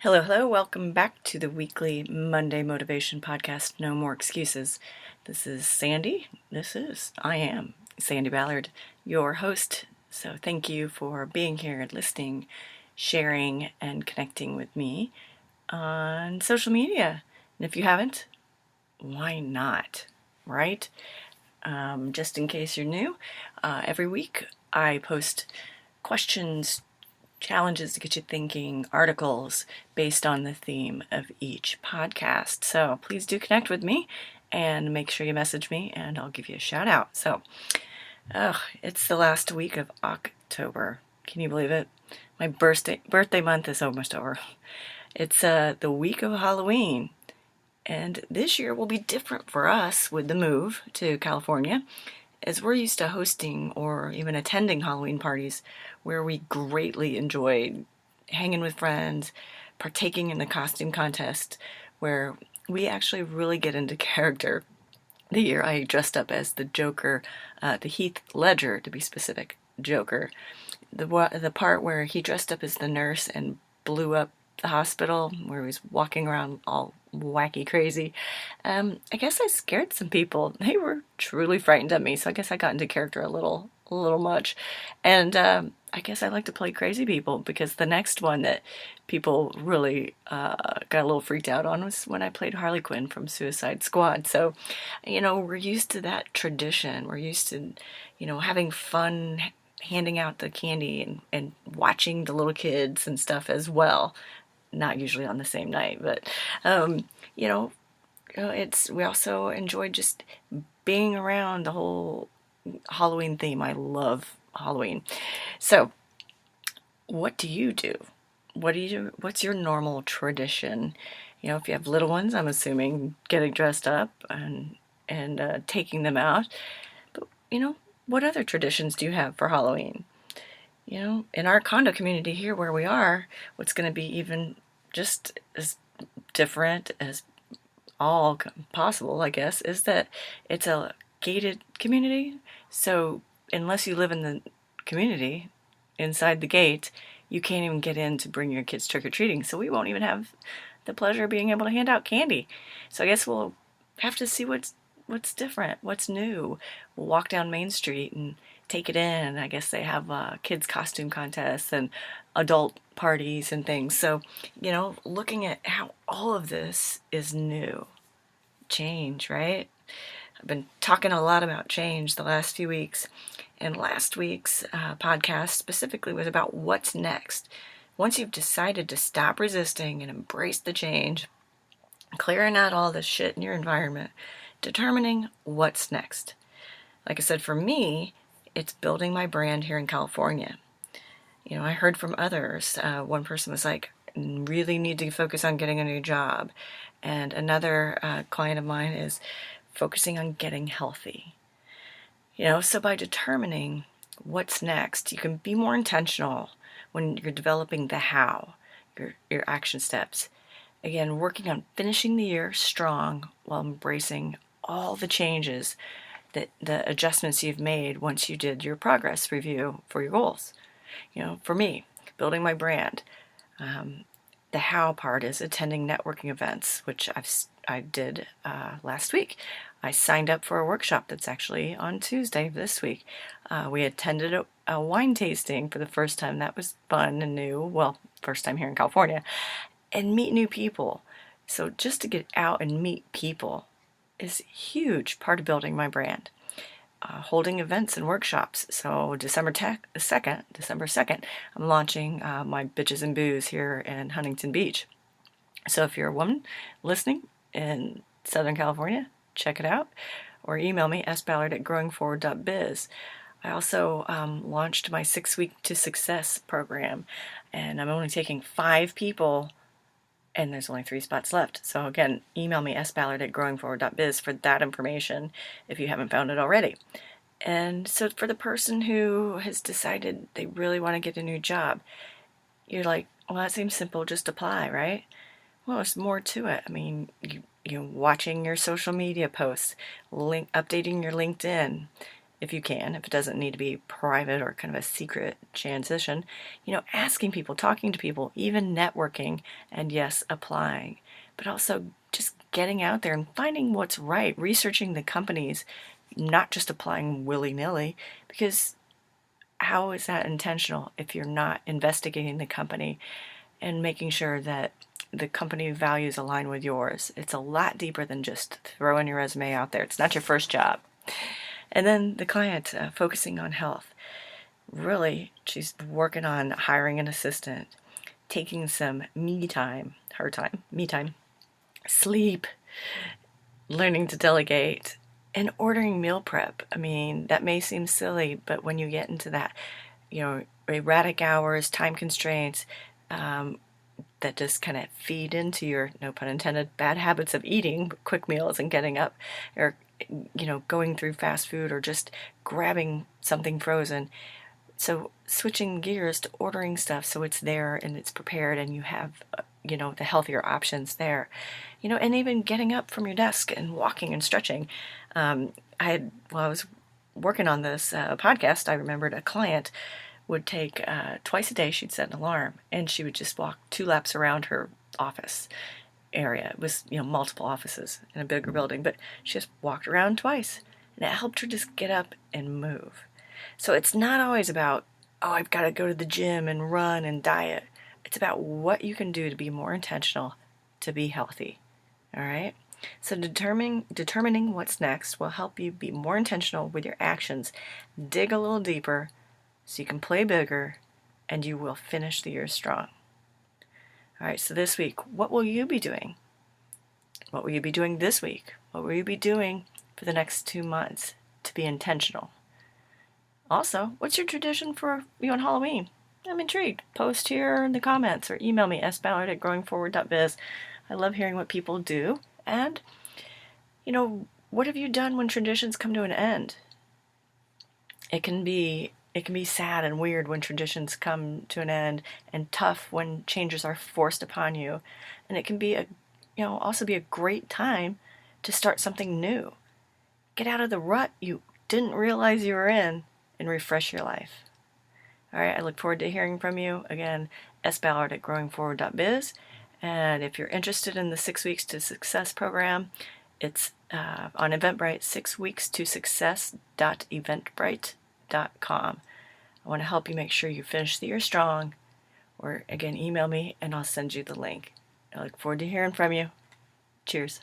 Hello, hello. Welcome back to the weekly Monday Motivation Podcast, No More Excuses. This is Sandy. I am Sandy Ballard, your host. So thank you for being here, listening, sharing, and connecting with me on social media. And if you haven't, why not, right? Just in case you're new, every week I post questions, challenges to get you thinking, articles based on the theme of each podcast. So please do connect with me and make sure you message me and I'll give you a shout out. So, it's the last week of October. Can you believe it? My birthday month is almost over. It's the week of Halloween. And this year will be different for us with the move to California, as we're used to hosting or even attending Halloween parties where we greatly enjoyed hanging with friends, partaking in the costume contest, where we actually really get into character. The year I dressed up as the Joker, the Heath Ledger, to be specific, Joker. The part where he dressed up as the nurse and blew up the hospital, where he was walking around all wacky crazy. I guess I scared some people. They were truly frightened of me, so I guess I got into character a little much. And I guess I like to play crazy people, because the next one that people really got a little freaked out on was when I played Harley Quinn from Suicide Squad. So, we're used to that tradition. We're used to, having fun, handing out the candy and watching the little kids and stuff as well. Not usually on the same night, but we also enjoy just being around the whole Halloween theme. I love Halloween. So, what do you do? What's your normal tradition? If you have little ones, I'm assuming getting dressed up and taking them out. But what other traditions do you have for Halloween? In our condo community here where we are, what's going to be even just as different as all possible, I guess, is that it's a gated community. So unless you live in the community, inside the gate, you can't even get in to bring your kids trick-or-treating. So we won't even have the pleasure of being able to hand out candy. So I guess we'll have to see what's different, what's new. We'll walk down Main Street and take it in. I guess they have kids costume contests and adult parties and things. So, looking at how all of this is new. Change, right? I've been talking a lot about change the last few weeks. And last week's podcast specifically was about what's next. Once you've decided to stop resisting and embrace the change, clearing out all the shit in your environment, determining what's next. Like I said, for me, it's building my brand here in California. I heard from others. One person was like, really need to focus on getting a new job. And another client of mine is focusing on getting healthy. So by determining what's next, you can be more intentional when you're developing the how, your action steps. Again, working on finishing the year strong while embracing all the changes, the adjustments you've made once you did your progress review for your goals. For me, building my brand, the how part is attending networking events, which I did last week. I signed up for a workshop that's actually on Tuesday this week. We attended a wine tasting for the first time. That was fun and new. Well, first time here in California. And meet new people. So just to get out and meet people is a huge part of building my brand. Holding events and workshops. So December 2nd, I'm launching my Bitches and Booze here in Huntington Beach. So if you're a woman listening in Southern California, check it out. Or email me, sballard@growingforward.biz. I also launched my 6-week to success program. And I'm only taking 5 people, and there's only 3 spots left. So again, email me, sballard@growingforward.biz for that information if you haven't found it already. And so for the person who has decided they really want to get a new job, you're like, well, that seems simple, just apply, right? Well, there's more to it. I mean, you watching your social media posts, updating your LinkedIn, if you can, if it doesn't need to be private or kind of a secret transition, asking people, talking to people, even networking, and yes, applying, but also just getting out there and finding what's right, researching the companies, not just applying willy-nilly, because how is that intentional if you're not investigating the company and making sure that the company values align with yours? It's a lot deeper than just throwing your resume out there. It's not your first job. And then the client, focusing on health. Really, she's working on hiring an assistant, taking some me time, sleep, learning to delegate, and ordering meal prep. I mean, that may seem silly, but when you get into that, erratic hours, time constraints, that just kind of feed into your, no pun intended, bad habits of eating quick meals and getting up, or going through fast food, or just grabbing something frozen. So switching gears to ordering stuff so it's there and it's prepared and you have, the healthier options there. And even getting up from your desk and walking and stretching. While I was working on this podcast, I remembered a client would take twice a day, she'd set an alarm, and she would just walk 2 laps around her office area. It was, multiple offices in a bigger building, but she just walked around twice, and it helped her just get up and move. So it's not always about, I've got to go to the gym and run and diet. It's about what you can do to be more intentional, to be healthy. All right? So determining what's next will help you be more intentional with your actions. Dig a little deeper so you can play bigger, and you will finish the year strong. All right, so this week, what will you be doing? What will you be doing this week? What will you be doing for the next 2 months to be intentional? Also, what's your tradition for you on Halloween? I'm intrigued. Post here in the comments or email me, sballard@growingforward.biz. I love hearing what people do. And, what have you done when traditions come to an end? It can be sad and weird when traditions come to an end, and tough when changes are forced upon you. And it can be also be a great time to start something new. Get out of the rut you didn't realize you were in and refresh your life. All right, I look forward to hearing from you. Again, sballard@growingforward.biz. And if you're interested in the 6 Weeks to Success program, it's on Eventbrite, 6weekstosuccess.eventbrite.com. I want to help you make sure you finish the year strong. Or again, email me and I'll send you the link. I look forward to hearing from you. Cheers.